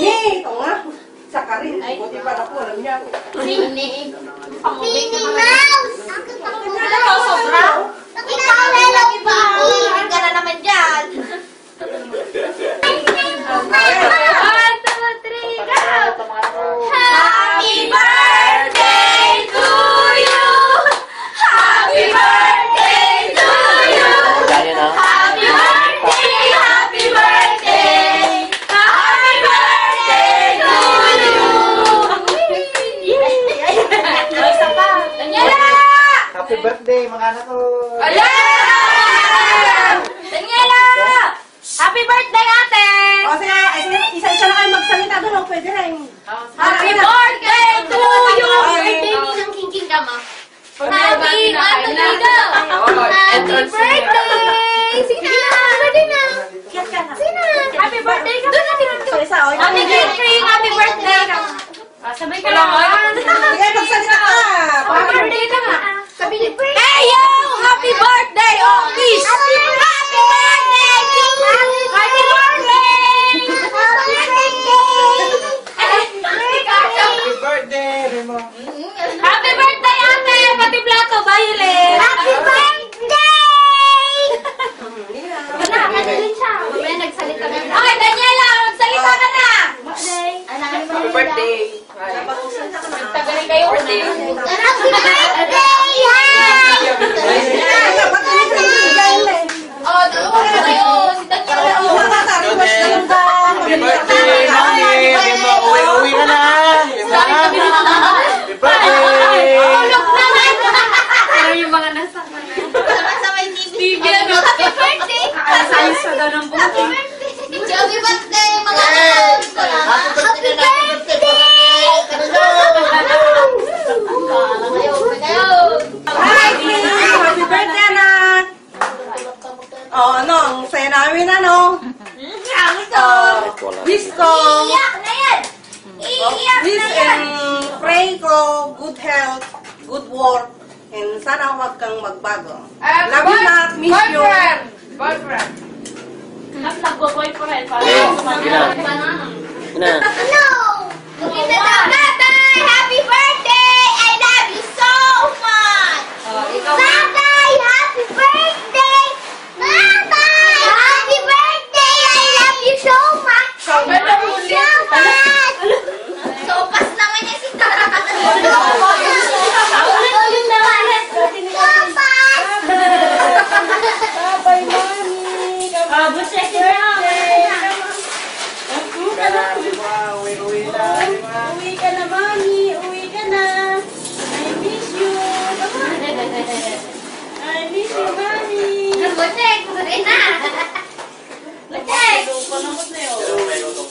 Minnie! Ito nga. Sa karin. Buti pala po, alam niya. Minnie. Minnie Mouse! Ano ba, sobra? Nakikawala ko ba ako? Hindi ka na naman dyan. 1, 2, 3, go! Happy birthday to you! Happy birthday to you! Happy birthday! Happy birthday! Happy birthday to you! Isa pa! Daniela! Happy birthday, mga anak ko! Ala! Daniela! Happy birthday, ate! O sige, isa-isa na kayo magsalita doon. O, pwede rin. Happy birthday to you! Birthday ng King ka, ma. Happy birthday! Happy birthday! Sige na! Happy birthday na! Sige na! Happy birthday ka! Doon natin ang Isa-isa, o. Happy birthday! Happy birthday ka! Sabay ka naman! Sige, magsalita ka. Happy birthday ka nga! Sabi niyo, hey yo! Happy birthday, Okis! Happy birthday! Happy birthday! Happy birthday, Remo! Happy birthday, ate! Pati plato, Violet! Happy birthday! Wala, kanilin siya. Mamaya nagsalita na. Okay, Daniela, magsalita ka na! Happy birthday! Tagaling kayo ulit. Happy birthday! Oh, dalawa na kayo. Si Daniela. Happy birthday, Mami! Remo, uwi ka na! Remo! Happy birthday! Ulog naman. Ano yung mga nasa Sama-sama yung TV. Happy birthday! Alas pa daw ng buko. Happy birthday, mga anak! Happy birthday! Happy birthday, anak! O, ano, ang saya namin, ano? Wish ko, Iyak na yan! Iyak wish na yan! and pray ko, good health, good work, and sana huwag kang magbago. Love you, Matt. Miss you. Boyfriend! Nagbo-boyfriend. Ina. No! Tatay! Happy birthday! I love you so much! Tatay, happy birthday! Tatay, happy birthday! I love you so much! I love you so much! Sopas naman niya si tatay! Bye, Mami. Uwi na, Remo! Uwi ka na, Mami. Uwi ka na. I miss you. I miss you, Mami. Butek! Butek na! Butek! Pero may luto